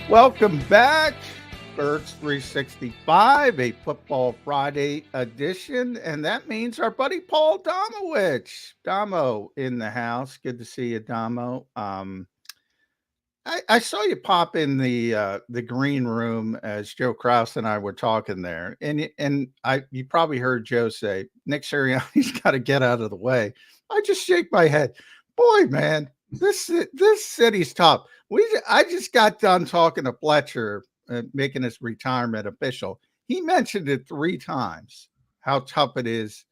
Welcome back, Birds 365, a Football Friday edition, and that means our buddy Paul Domowitch. Domo in the house. Good to see you, Domo. I saw you pop in the green room as Joe Kraus and I were talking there, and you probably heard Joe say Nick Sirianni's got to get out of the way. I just shake my head, boy, man. This city's tough. I just got done talking to Fletcher, making his retirement official. He mentioned it 3 times how tough it is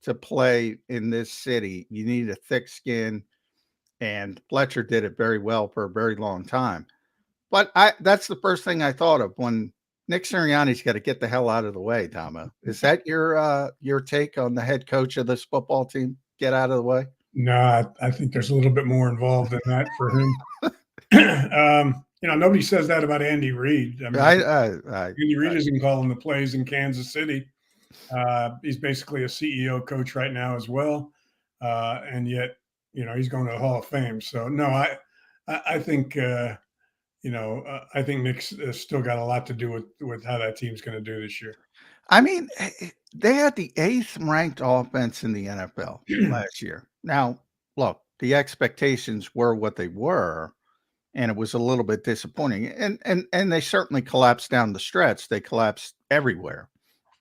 to play in this city. You need a thick skin, and Fletcher did it very well for a very long time. But that's the first thing I thought of when Nick Sirianni's got to get the hell out of the way, Tomo. Is that your take on the head coach of this football team? Get out of the way? No, I think there's a little bit more involved than that for him. Nobody says that about Andy Reid. I mean, Andy Reid isn't calling the plays in Kansas City. He's basically a CEO coach right now as well, and yet he's going to the Hall of Fame. So no, I think I think Nick's still got a lot to do with how that team's going to do this year. I mean, they had the 8th ranked offense in the NFL last year. Now, look, the expectations were what they were, and it was a little bit disappointing. And they certainly collapsed down the stretch. They collapsed everywhere.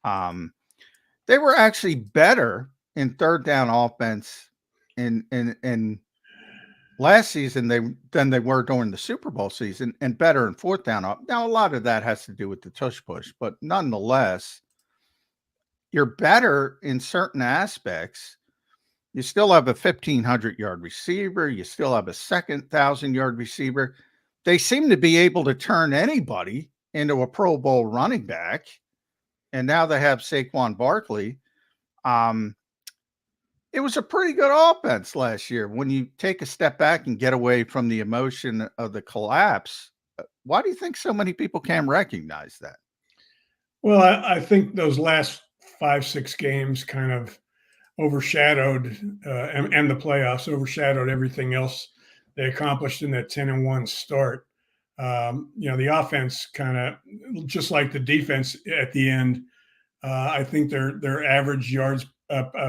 They were actually better in third down offense in last season than they were during the Super Bowl season, and better in fourth down. Now, a lot of that has to do with the tush push, but nonetheless, you're better in certain aspects. You still have a 1,500-yard receiver. You still have a second 1,000-yard receiver. They seem to be able to turn anybody into a Pro Bowl running back. And now they have Saquon Barkley. It was a pretty good offense last year. When you take a step back and get away from the emotion of the collapse, why do you think so many people can't recognize that? Well, I think those last 5-6 games kind of overshadowed and the playoffs overshadowed everything else they accomplished in that 10-1 start. The offense kind of, just like the defense at the end, I think their average yards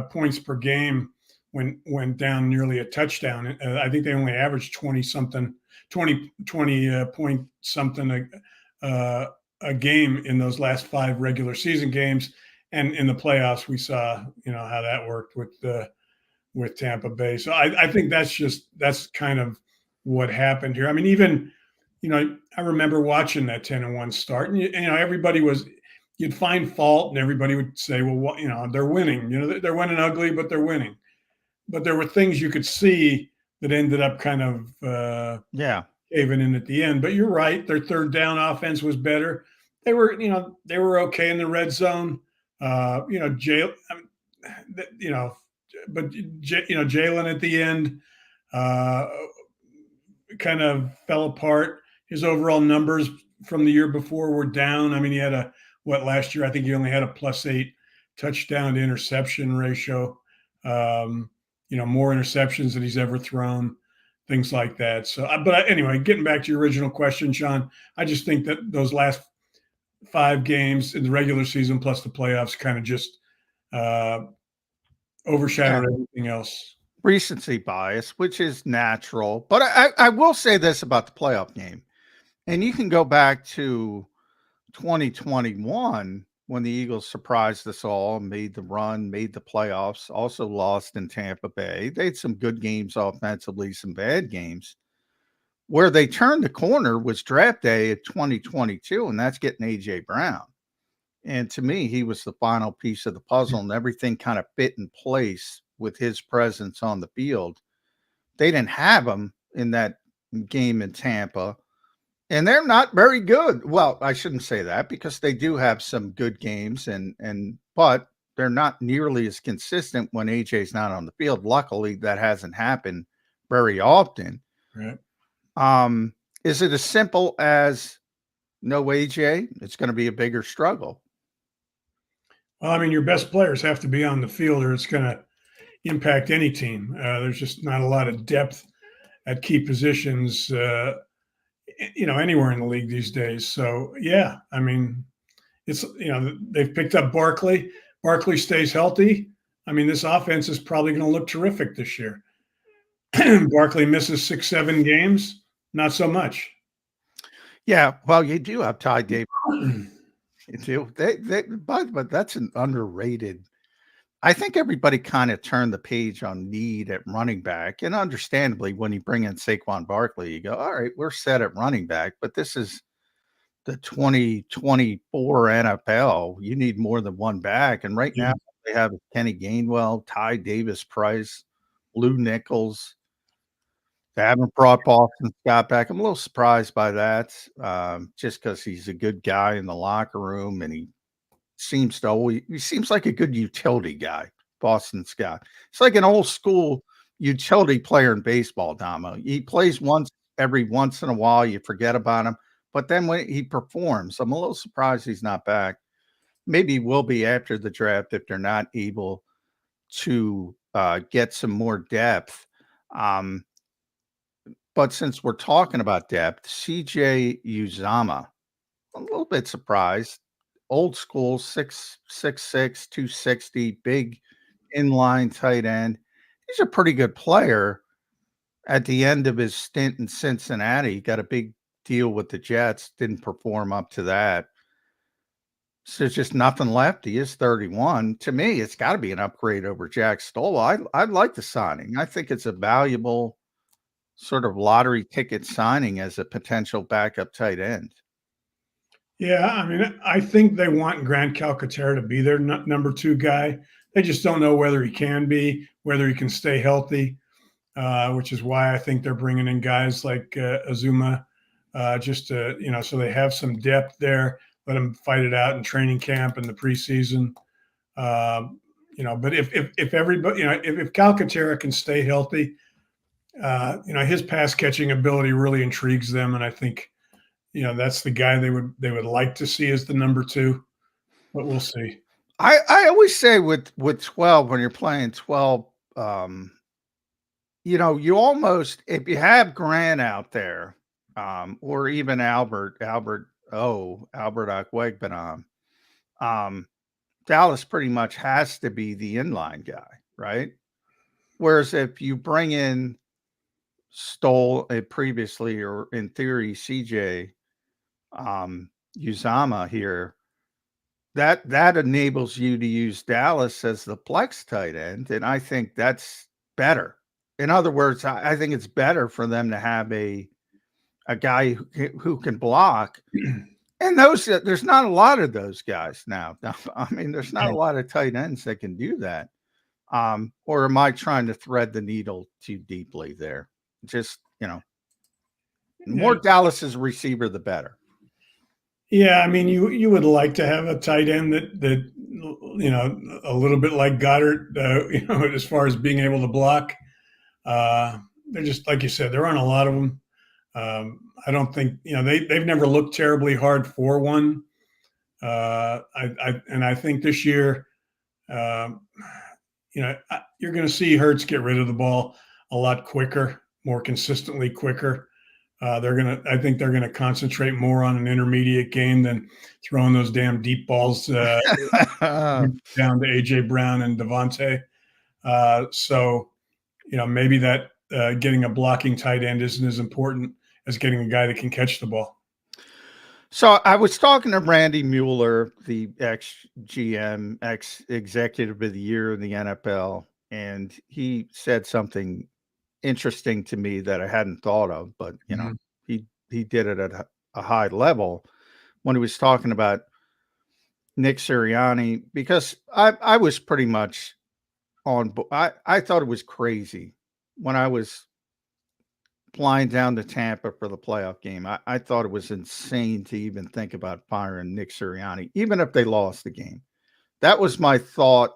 points per game went down nearly a touchdown. I think they only averaged 20 point something a game in those last 5 regular season games. And in the playoffs, we saw, how that worked with Tampa Bay. So I think that's kind of what happened here. I mean, even, I remember watching that 10-1 start, and everybody you'd find fault, and everybody would say, well, they're winning. They're winning ugly, but they're winning. But there were things you could see that ended up kind of caving in at the end. But you're right, their third down offense was better. They were okay in the red zone. Jalen at the end kind of fell apart. His overall numbers from the year before were down. I mean, he had last year? I think he only had a +8 touchdown to interception ratio. More interceptions than he's ever thrown, things like that. So, anyway, getting back to your original question, Sean, I just think that those last 5 games in the regular season plus the playoffs kind of just overshadowed everything else. Recency bias, which is natural. But I will say this about the playoff game. And you can go back to 2021 when the Eagles surprised us all, made the run, made the playoffs, also lost in Tampa Bay. They had some good games offensively, some bad games. Where they turned the corner was draft day of 2022, and that's getting A.J. Brown. And to me, he was the final piece of the puzzle, and everything kind of fit in place with his presence on the field. They didn't have him in that game in Tampa, and they're not very good. Well, I shouldn't say that, because they do have some good games, but they're not nearly as consistent when AJ's not on the field. Luckily, that hasn't happened very often. Right. Is it as simple as no AJ? It's going to be a bigger struggle. Well, I mean, your best players have to be on the field, or it's going to impact any team. There's just not a lot of depth at key positions anywhere in the league these days. So yeah, I mean, it's they've picked up Barkley. Barkley stays healthy. I mean, this offense is probably going to look terrific this year. Barkley misses 6, 7 games, not so much. Yeah, well, you do have Ty Davis. You do. But that's an underrated. I think everybody kind of turned the page on need at running back, and understandably, when you bring in Saquon Barkley, you go, "All right, we're set at running back." But this is the 2024 NFL. You need more than one back, and right now Yeah. they have Kenny Gainwell, Ty Davis Price, Lou Nichols. They haven't brought Boston Scott back. I'm a little surprised by that, just because he's a good guy in the locker room, and he seems like a good utility guy, Boston Scott. It's like an old school utility player in baseball, Damo. He plays every once in a while, you forget about him, but then when he performs, I'm a little surprised he's not back. Maybe he will be after the draft if they're not able to get some more depth. Um, but since we're talking about depth, CJ Uzama, a little bit surprised. Old school, 6'6", 260, big inline tight end. He's a pretty good player. At the end of his stint in Cincinnati, he got a big deal with the Jets, didn't perform up to that. So there's just nothing left. He is 31. To me, it's got to be an upgrade over Jack Stoll. I'd like the signing. I think it's a valuable sort of lottery ticket signing as a potential backup tight end. Yeah, I mean, I think they want Grant Calcaterra to be their number 2 guy. They just don't know whether he can be, whether he can stay healthy, which is why I think they're bringing in guys like Azuma, just to, so they have some depth there. Let them fight it out in training camp and the preseason. But if everybody, if Calcaterra can stay healthy, his pass catching ability really intrigues them, and I think that's the guy they would like to see as the number 2, but we'll see. I always say with 12, when you're playing 12, you almost, if you have Grant out there, or even Albert Akwegbunam, Dallas pretty much has to be the inline guy, right? Whereas if you bring in Stoll previously, or in theory CJ Uzama here, that enables you to use Dallas as the flex tight end, and I think that's better. In other words, I think it's better for them to have a guy who can block, and there's not a lot of those guys now. I mean, there's not a lot of tight ends that can do that. Or am I trying to thread the needle too deeply there? Just, more Dallas as a receiver, the better. Yeah, I mean, you would like to have a tight end that a little bit like Goddard, as far as being able to block. They're just, like you said, there aren't a lot of them. I don't think they've never looked terribly hard for one. I think this year, you're going to see Hurts get rid of the ball a lot quicker, more consistently quicker. I think they're gonna concentrate more on an intermediate game than throwing those damn deep balls down to AJ Brown and Devontae. So maybe that getting a blocking tight end isn't as important as getting a guy that can catch the ball. So I was talking to Randy Mueller, the ex-GM, ex-executive of the year in the NFL, and he said something interesting to me that I hadn't thought of, but he did it at a high level when he was talking about Nick Sirianni, because I was pretty much on. I thought it was crazy when I was flying down to Tampa for the playoff game. I thought it was insane to even think about firing Nick Sirianni, even if they lost the game. That was my thought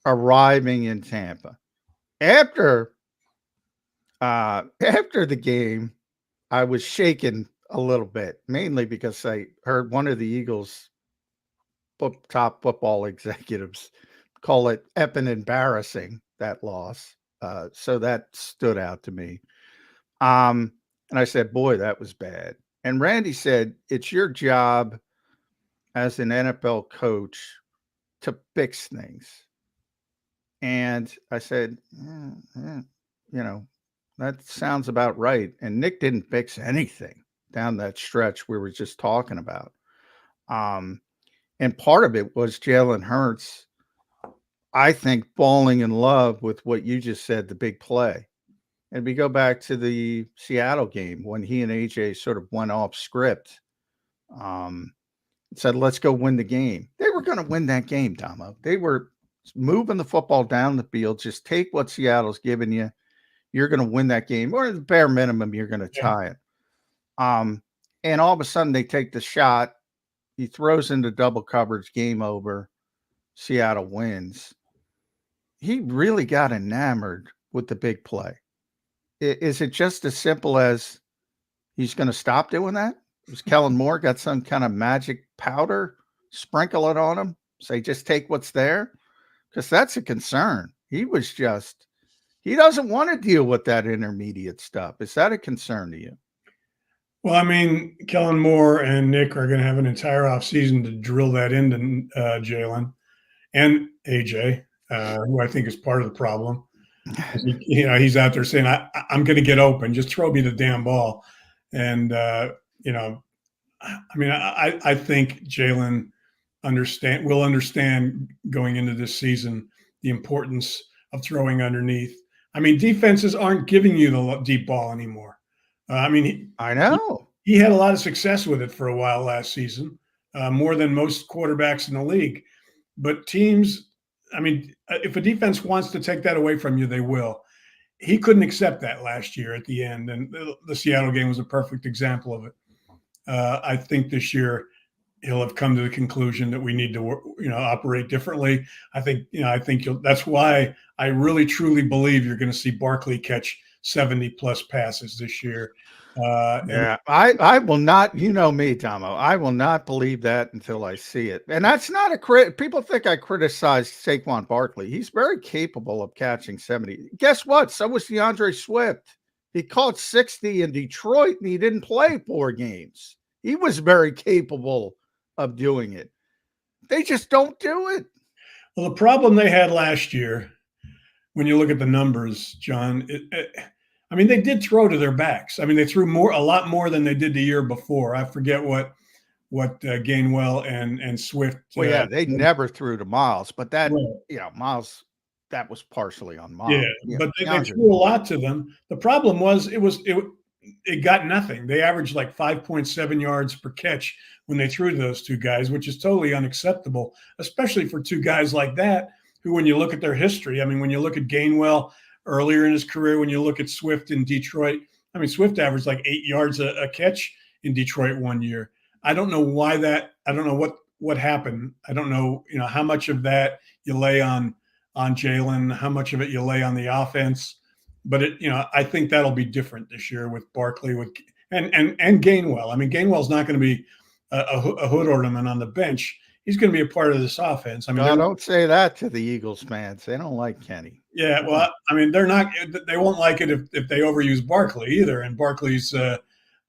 arriving in Tampa. After the game, I was shaken a little bit, mainly because I heard one of the Eagles' top football executives call it effing embarrassing, that loss. So that stood out to me. And I said, boy, that was bad. And Randy said, it's your job as an NFL coach to fix things. And I said, you know, that sounds about right. And Nick didn't fix anything down that stretch we were just talking about. Um, and part of it was Jalen Hurts, I think, falling in love with what you just said, the big play. And we go back to the Seattle game when he and AJ sort of went off script, um, said, let's go win the game. They were going to win that game, Tomo. They were moving the football down the field. Just take what Seattle's giving you. You're going to win that game, or at the bare minimum, you're going to tie it. And all of a sudden, they take the shot. He throws into double coverage, game over. Seattle wins. He really got enamored with the big play. Is it just as simple as he's going to stop doing that? Was Kellen Moore got some kind of magic powder, sprinkle it on him, say, just take what's there? Because that's a concern. He doesn't want to deal with that intermediate stuff. Is that a concern to you? Well, I mean, Kellen Moore and Nick are going to have an entire offseason to drill that into Jalen and AJ, who I think is part of the problem. He's out there saying, I'm going to get open. Just throw me the damn ball. And, I think Jalen will understand going into this season the importance of throwing underneath. I mean, defenses aren't giving you the deep ball anymore. I know. He had a lot of success with it for a while last season, more than most quarterbacks in the league. But teams, if a defense wants to take that away from you, they will. He couldn't accept that last year at the end, and the Seattle game was a perfect example of it. I think this year he'll have come to the conclusion that we need to, operate differently. I think that's why I really truly believe you're going to see Barkley catch 70 plus passes this year. I will not, you know me, Tomo, I will not believe that until I see it. And that's not people think I criticize Saquon Barkley. He's very capable of catching 70. Guess what? So was DeAndre Swift. He caught 60 in Detroit and he didn't play 4 games. He was very capable of doing it. They just don't do it. Well, the problem they had last year, when you look at the numbers, John, they did throw to their backs. They threw a lot more than they did the year before. I forget what Gainwell and Swift. Well, yeah, they never threw to Miles, but that, Miles, that was partially on Miles. Yeah, but they threw a lot to them. The problem was it got nothing. They averaged like 5.7 yards per catch when they threw to those two guys, which is totally unacceptable, especially for two guys like that, who, when you look at their history, when you look at Gainwell earlier in his career, when you look at Swift in Detroit, Swift averaged like 8 yards a catch in Detroit one year. I don't know why that. I don't know what happened. I don't know, how much of that you lay on Jalen, how much of it you lay on the offense. But I think that'll be different this year with Barkley and Gainwell. Gainwell's not going to be a hood ornament on the bench. He's going to be a part of this offense. Don't say that to the Eagles fans. They don't like Kenny. Yeah, well, they're not. They won't like it if they overuse Barkley either. And Barkley's, on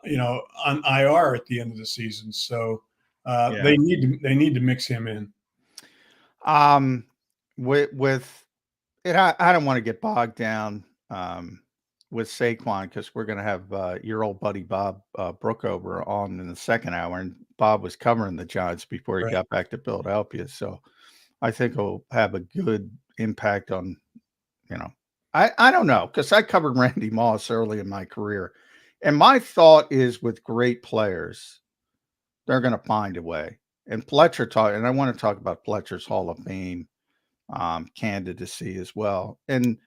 IR at the end of the season, so they need to mix him in. With it, I don't want to get bogged down with Saquon because we're going to have your old buddy Bob Brookover on in the second hour, and Bob was covering the Giants before he got back to Philadelphia, so I think he'll have a good impact on. I don't know, because I covered Randy Moss early in my career, and my thought is with great players, they're going to find a way. And Fletcher and I want to talk about Fletcher's Hall of Fame candidacy as well. And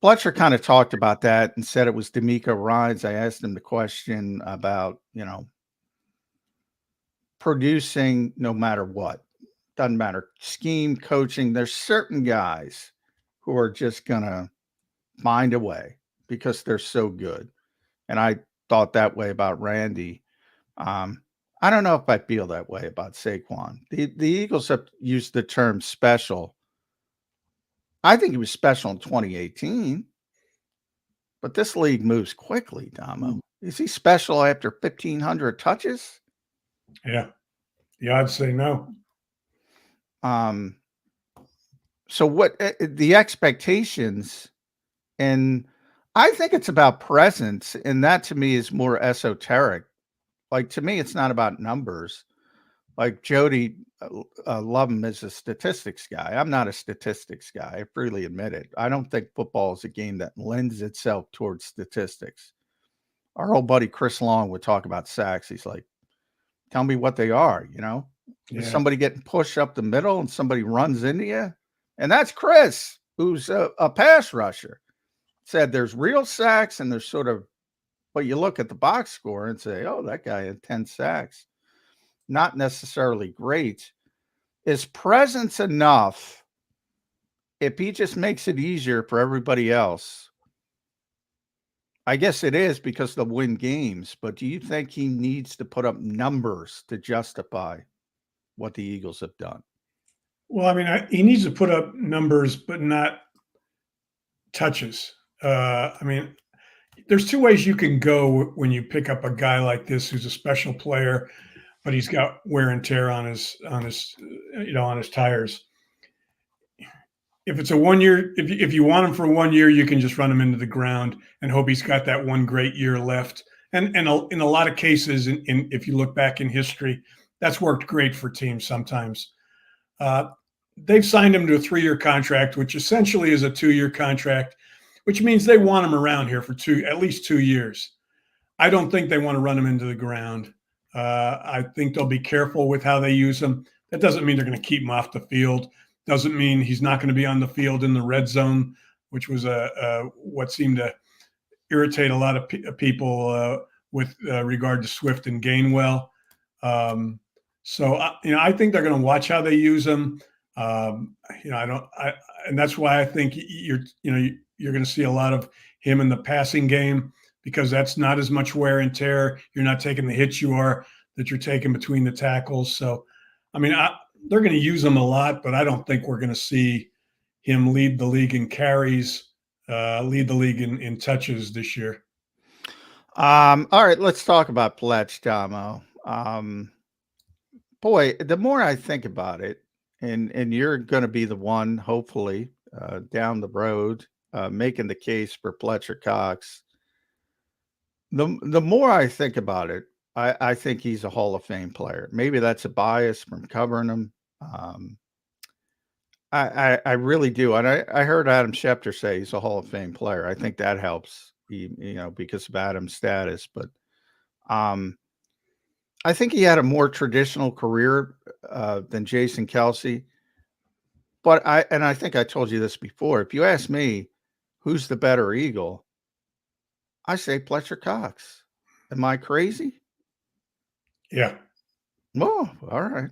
Fletcher kind of talked about that and said it was D'Amico Ryans. I asked him the question about, producing no matter what. Doesn't matter. Scheme, coaching. There's certain guys who are just going to find a way because they're so good. And I thought that way about Randy. I don't know if I feel that way about Saquon. The Eagles have used the term special. I think he was special in 2018. But this league moves quickly, Damo. Is he special after 1,500 touches? Yeah. Yeah, I'd say no. So what the expectations, and I think it's about presence, and that to me is more esoteric. Like, to me, it's not about numbers. Like Jody, love him as a statistics guy. I'm not a statistics guy. I freely admit it. I don't think football is a game that lends itself towards statistics. Our old buddy Chris Long would talk about sacks. He's like, tell me what they are, you know? Is somebody getting pushed up the middle and somebody runs into you? And that's Chris, who's a pass rusher. Said there's real sacks and there's sort of, but you look at the box score and say, oh, that guy had 10 sacks. Not necessarily great. Is presence enough if he just makes it easier for everybody else? I guess it is, because they'll win games, but do you think he needs to put up numbers to justify what the Eagles have done? Well, I mean, he needs to put up numbers, but not touches. I mean, there's two ways you can go when you pick up a guy like this who's a special player, but he's got wear and tear on his tires. If it's a 1 year, if you want him for 1 year, you can just run him into the ground and hope he's got that one great year left. And in a lot of cases, if you look back in history, that's worked great for teams sometimes. They've signed him to a 3-year contract, which essentially is a 2-year contract, which means they want him around here for at least 2 years. I don't think they want to run him into the ground. I think they'll be careful with how they use him. That doesn't mean they're going to keep him off the field. Doesn't mean he's not going to be on the field in the red zone, which was what seemed to irritate a lot of people with regard to Swift and Gainwell. So I think they're going to watch how they use him. And that's why I think you're going to see a lot of him in the passing game, because that's not as much wear and tear. You're not taking the hits that you're taking between the tackles. So, I mean, they're going to use him a lot, but I don't think we're going to see him lead the league in carries, lead the league in touches this year. All right, let's talk about Fletch, Damo. Boy, the more I think about it, and you're going to be the one, hopefully, down the road, making the case for Fletcher Cox. The more I think about it, I think he's a Hall of Fame player. Maybe that's a bias from covering him. I really do. And I heard Adam Schefter say he's a Hall of Fame player. I think that helps, because of Adam's status. But I think he had a more traditional career than Jason Kelce. But I think I told you this before. If you ask me who's the better Eagle, I say Fletcher Cox. Am I crazy? Yeah. Oh, all right.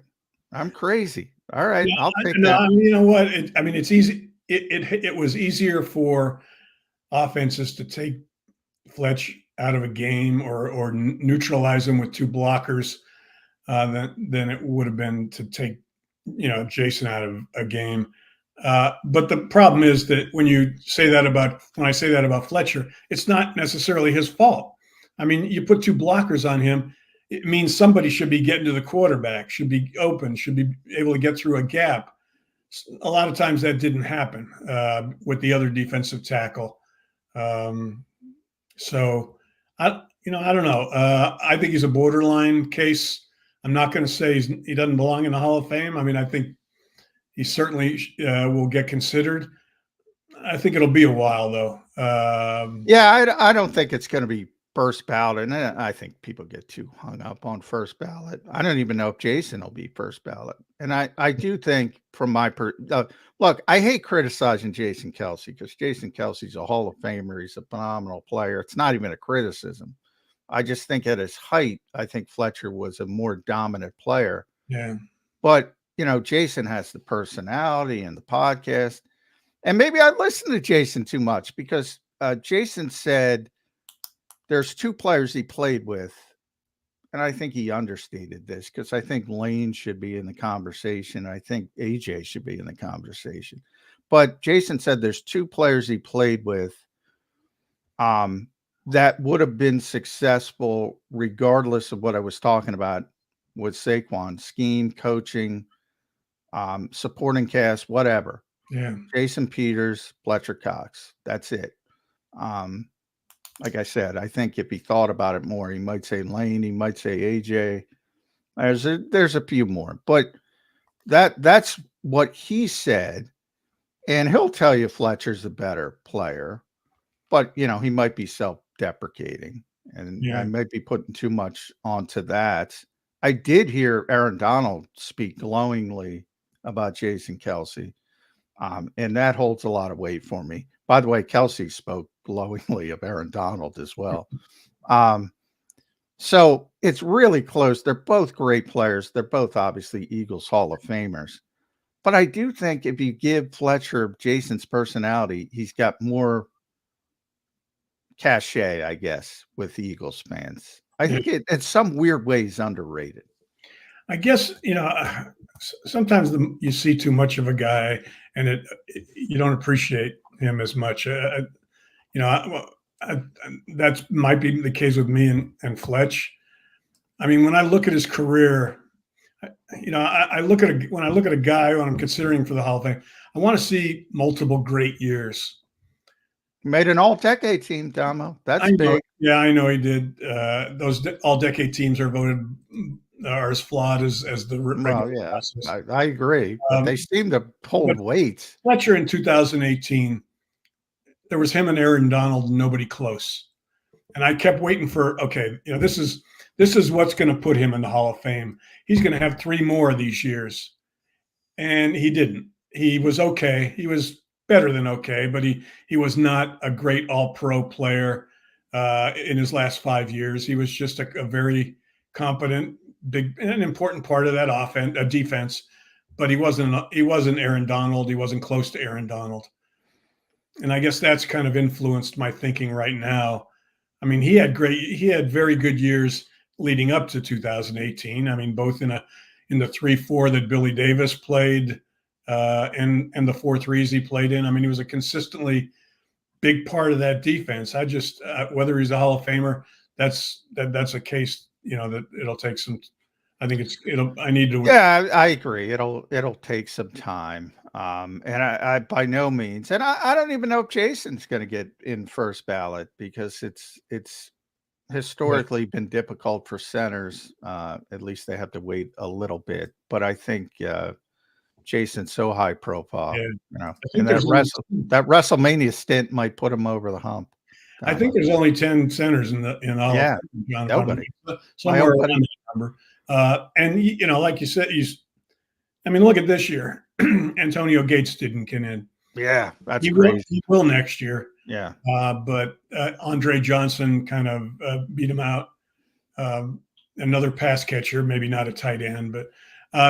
I'm crazy. All right. Yeah, I'll take no, that. I mean, you know what? It's easy. It was easier for offenses to take Fletch out of a game or neutralize him with 2 blockers than it would have been to take, Jason out of a game. But the problem is that when I say that about Fletcher, it's not necessarily his fault. I mean, you put 2 blockers on him, it means somebody should be getting to the quarterback, should be open, should be able to get through a gap. A lot of times that didn't happen with the other defensive tackle. So I don't know. I think he's a borderline case. I'm not going to say he doesn't belong in the Hall of Fame. I mean, I think he certainly will get considered. I think it'll be a while, though. Yeah, I don't think it's going to be first ballot. And I think people get too hung up on first ballot. I don't even know if Jason will be first ballot. And I do think from my look, I hate criticizing Jason Kelce, because Jason Kelce's a Hall of Famer. He's a phenomenal player. It's not even a criticism. I just think at his height, I think Fletcher was a more dominant player. Yeah. But, Jason has the personality and the podcast. And maybe I listened to Jason too much, because Jason said there's 2 players he played with. And I think he understated this, because I think Lane should be in the conversation. I think AJ should be in the conversation. But Jason said there's 2 players he played with that would have been successful regardless of what I was talking about with Saquon, scheme, coaching, supporting cast, whatever. Yeah. Jason Peters, Fletcher Cox. That's it. Like I said, I think if he thought about it more, he might say Lane, he might say AJ. There's a few more, but that's what he said. And he'll tell you Fletcher's a better player, but he might be self-deprecating, and I Yeah. might be putting too much onto that. I did hear Aaron Donald speak glowingly about Jason Kelce. And that holds a lot of weight for me. By the way, Kelce spoke glowingly of Aaron Donald as well. So it's really close. They're both great players. They're both obviously Eagles Hall of Famers. But I do think if you give Fletcher Jason's personality, he's got more cachet, I guess, with Eagles fans. I think in some weird ways underrated. I guess, sometimes you see too much of a guy and you don't appreciate him as much. That might be the case with me and Fletch. I mean, when I look at his career, when I look at a guy when I'm considering for the Hall of Fame, I want to see multiple great years. Made an all-decade team, Domo. That's big. Yeah, I know he did. Those all-decade teams are voted are as flawed as the regular process. I agree. But they seem to hold weight. Fletcher in 2018, there was him and Aaron Donald, nobody close. And I kept waiting for, this is what's going to put him in the Hall of Fame. He's going to have 3 more of these years. And he didn't. He was okay. He was better than okay, but he was not a great all-pro player in his last 5 years. He was just a very competent, big, an important part of that defense, but he wasn't Aaron Donald. He wasn't close to Aaron Donald. And I guess that's kind of influenced my thinking right now. I mean, he had very good years leading up to 2018. I mean, both in the 3-4 that Billy Davis played and the 4-3s he played in. I mean, he was a consistently big part of that defense. I just whether he's a Hall of Famer, that's a case, that it'll take some. I think I need to. Yeah, I agree. It'll take some time. And I by no means, and I don't even know if Jason's going to get in first ballot because it's historically been difficult for centers. At least they have to wait a little bit. But I think Jason's so high profile, and that WrestleMania stint might put him over the hump. I think there's only 10 centers in all. Yeah, nobody. Somewhere around that number. And like you said, look at this year. Antonio Gates didn't get in. Yeah, that's crazy. He will next year. Yeah. But Andre Johnson kind of beat him out. Another pass catcher, maybe not a tight end, but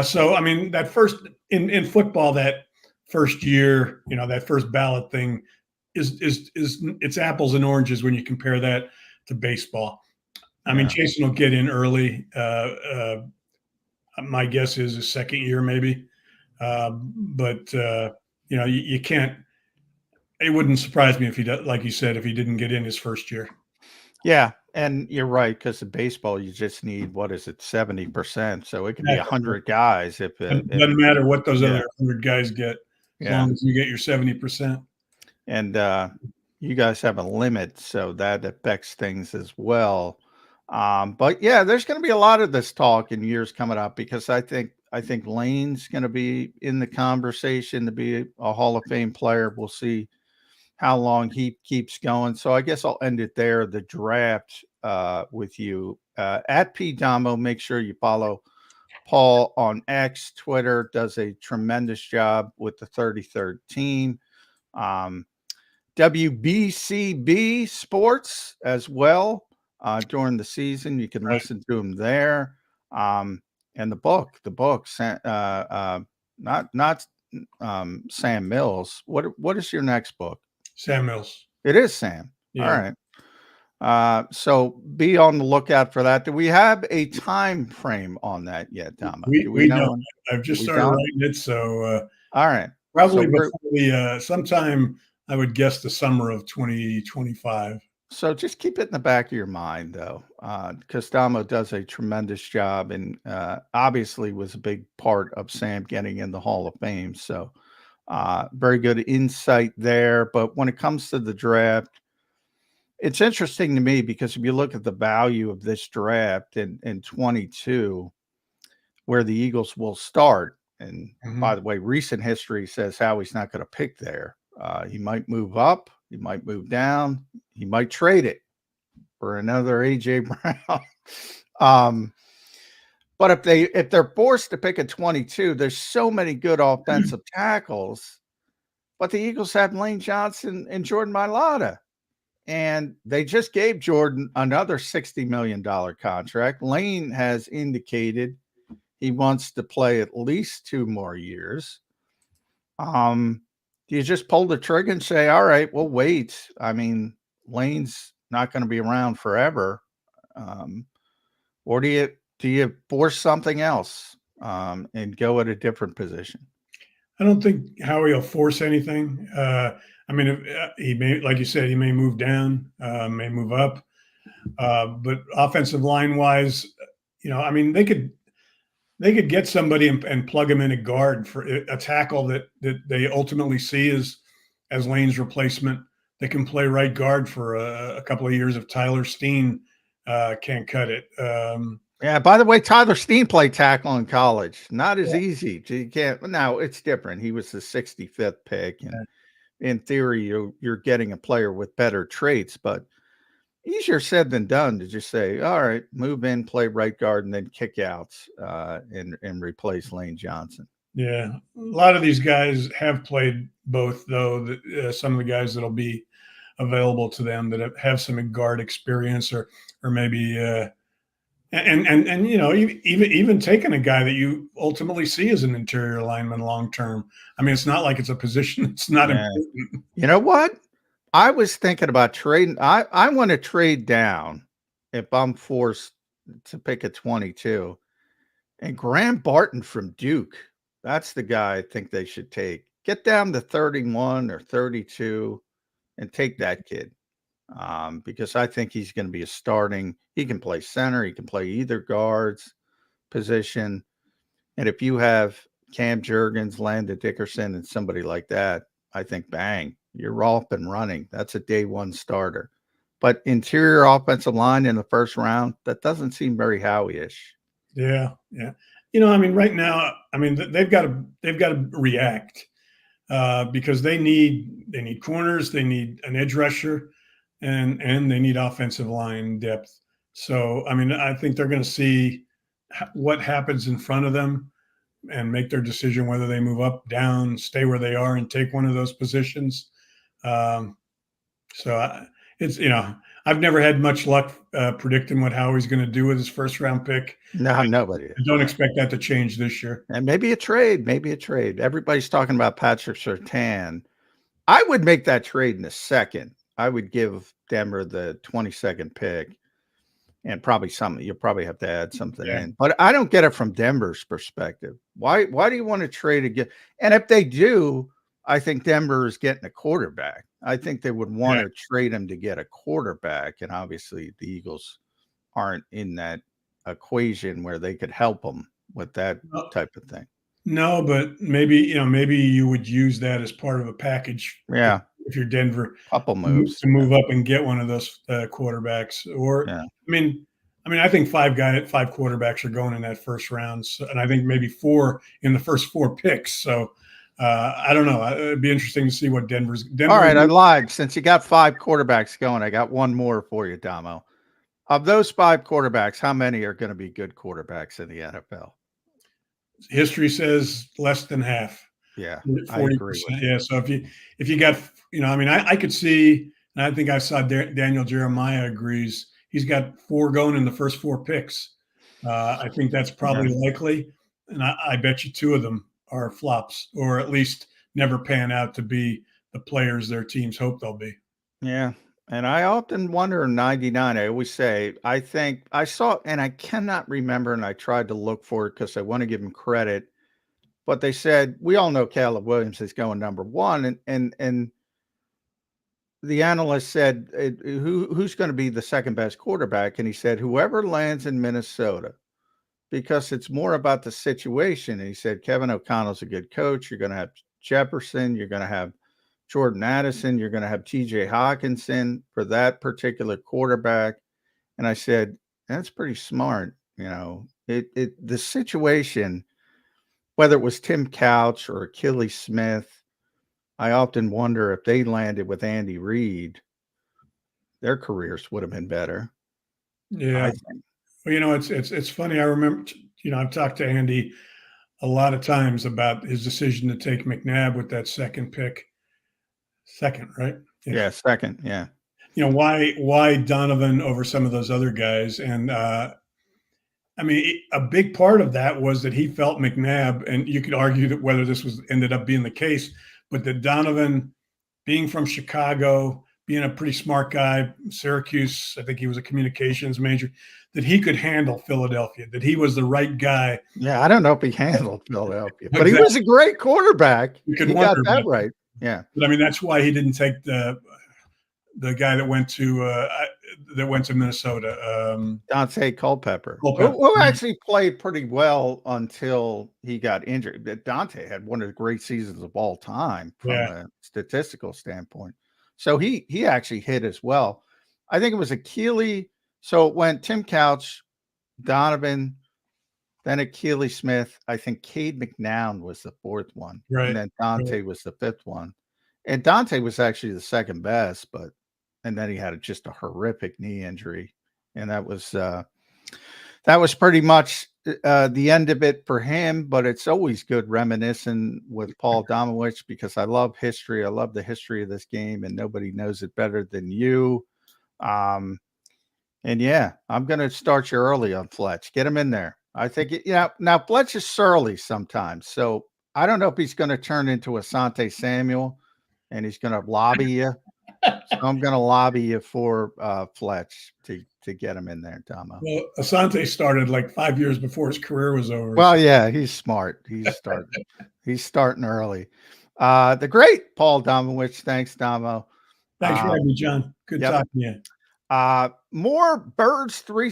so I mean that first in football, that first year, that first ballot thing is it's apples and oranges when you compare that to baseball. I mean, Jason will get in early. My guess is his second year, maybe. But you can't. It wouldn't surprise me if he does, like you said, if he didn't get in his first year. Yeah, and you're right, because in baseball you just need 70%. So it could be 100 guys. It doesn't matter what those other 100 guys get, as long as you get your 70%. And you guys have a limit, so that affects things as well. But yeah, there's going to be a lot of this talk in years coming up because I think Lane's going to be in the conversation to be a Hall of Fame player. We'll see how long he keeps going. So I guess I'll end it there. The draft with you at PDomo. Make sure you follow Paul on X. Twitter does a tremendous job with the 33rd team. WBCB Sports as well during the season. You can listen to him there. And the book, not Sam Mills. What is your next book? Sam Mills. It is Sam. Yeah. All right. So be on the lookout for that. Do we have a time frame on that yet, Dom? We don't. I've just started writing it, so all right. Probably before sometime I would guess the summer of 2025. So just keep it in the back of your mind, though, because Damo does a tremendous job, and obviously was a big part of Sam getting in the Hall of Fame. So very good insight there. But when it comes to the draft, it's interesting to me because if you look at the value of this draft in 22, where the Eagles will start, and by the way, recent history says Howie's not going to pick there. He might move up, he might move down, he might trade it for another AJ Brown. But if they're forced to pick at 22, there's so many good offensive tackles. But the Eagles have Lane Johnson and Jordan Mailata. And they just gave Jordan another $60 million contract. Lane has indicated he wants to play at least 2 more years. Do you just pull the trigger and say, all right, we'll wait? I mean, Lane's not going to be around forever. Or do you force something else and go at a different position? I don't think Howie will force anything. I mean, he may, like you said, he may move down, may move up, but offensive line wise, I mean, they could get somebody and plug him in a guard for a tackle that they ultimately see as Lane's replacement. They can play right guard for a couple of years if Tyler Steen can't cut it. Yeah, by the way, Tyler Steen played tackle in college. Not as easy. You can't. Now it's different. He was the 65th pick, and in theory, you're getting a player with better traits, but easier said than done to just say, all right, move in, play right guard, and then kick outs and replace Lane Johnson. Yeah, a lot of these guys have played both, though. Some of the guys that'll be available to them that have some guard experience, or maybe and even taking a guy that you ultimately see as an interior lineman long term. I mean, it's not like it's a position that's not important. You know what? I was thinking about trading. I want to trade down if I'm forced to pick a 22. And Graham Barton from Duke, that's the guy I think they should take. Get down to 31 or 32 and take that kid. Because I think he's going to be he can play center, he can play either guards position. And if you have Cam Jurgens, Landon Dickerson, and somebody like that, I think bang, you're off and running. That's a day one starter. But interior offensive line in the first round, that doesn't seem very Howie-ish. Yeah. I mean, right now, I mean, they've got to react because they need corners, they need an edge rusher, and they need offensive line depth. So, I mean, I think they're going to see what happens in front of them and make their decision whether they move up, down, stay where they are, and take one of those positions. It's I've never had much luck predicting what Howie's going to do with his first round pick. No, nobody. I don't expect that to change this year. And maybe a trade. Everybody's talking about Patrick Surtain. I would make that trade in a second. I would give Denver the 22nd pick and probably something. You'll probably have to add something in. But I don't get it from Denver's perspective. Why do you want to trade again? And if they do, I think Denver is getting a quarterback. I think they would want to trade him to get a quarterback. And obviously the Eagles aren't in that equation where they could help them with that type of thing. No, but maybe you would use that as part of a package. Yeah. If you're Denver, couple moves to move up and get one of those quarterbacks, or I mean, I think 5 quarterbacks are going in that first round, and I think maybe 4 in the first 4 picks. So I don't know. It'd be interesting to see what Denver. All right, I lied. Since you got 5 quarterbacks going, I got one more for you, Damo. Of those 5 quarterbacks, how many are going to be good quarterbacks in the NFL? History says less than half. Yeah, 40%. I agree with you. Yeah, so if you got, I could see, and I think I saw Daniel Jeremiah agrees. He's got 4 going in the first 4 picks. I think that's probably likely, and I bet you 2 of them are flops, or at least never pan out to be the players their teams hope they'll be. Yeah. And I often wonder in 99, I always say, I think I saw, and I cannot remember, and I tried to look for it because I want to give him credit, but they said, we all know Caleb Williams is going number 1. And the analyst said, who's going to be the second best quarterback? And he said, whoever lands in Minnesota, because it's more about the situation. And he said, Kevin O'Connell's a good coach. You're going to have Jefferson. You're going to have Jordan Addison. You're going to have TJ Hawkinson for that particular quarterback. And I said, that's pretty smart. The situation, whether it was Tim Couch or Achilles Smith, I often wonder if they landed with Andy Reid, their careers would have been better. Yeah. I think. Well, it's funny. I remember, I've talked to Andy a lot of times about his decision to take McNabb with that second pick. Second, right? Yeah, second. Yeah. Why Donovan over some of those other guys? And I mean, a big part of that was that he felt McNabb, and you could argue that whether this was ended up being the case, but that Donovan, being from Chicago, being a pretty smart guy, Syracuse, I think he was a communications major, that he could handle Philadelphia, that he was the right guy. Yeah, I don't know if he handled Philadelphia, but he was a great quarterback. You could He got that right. Yeah. But I mean, that's why he didn't take the guy that went to Minnesota, Dante Culpepper, who actually played pretty well until he got injured. But Dante had one of the great seasons of all time from a statistical standpoint. So he actually hit as well. I think it was Achilles. So it went Tim Couch, Donovan, then Achilles Smith. I think Cade McNown was the fourth one. Right. And then Dante was the fifth one. And Dante was actually the second best, and then he had just a horrific knee injury. And that was pretty much the end of it for him. But it's always good reminiscing with Paul Domowitch, because I love history. I love the history of this game, and nobody knows it better than you. And yeah, I'm going to start you early on Fletch. Get him in there. I think, now Fletch is surly sometimes. So I don't know if he's going to turn into Asante Samuel and he's going to lobby you. So I'm going to lobby you for Fletch to get him in there, Domo. Well, Asante started like 5 years before his career was over. Well, yeah, he's smart. He's starting early. The great Paul Domowitch. Thanks, Domo. Thanks for having me, John. Good talking to you. More Birds 3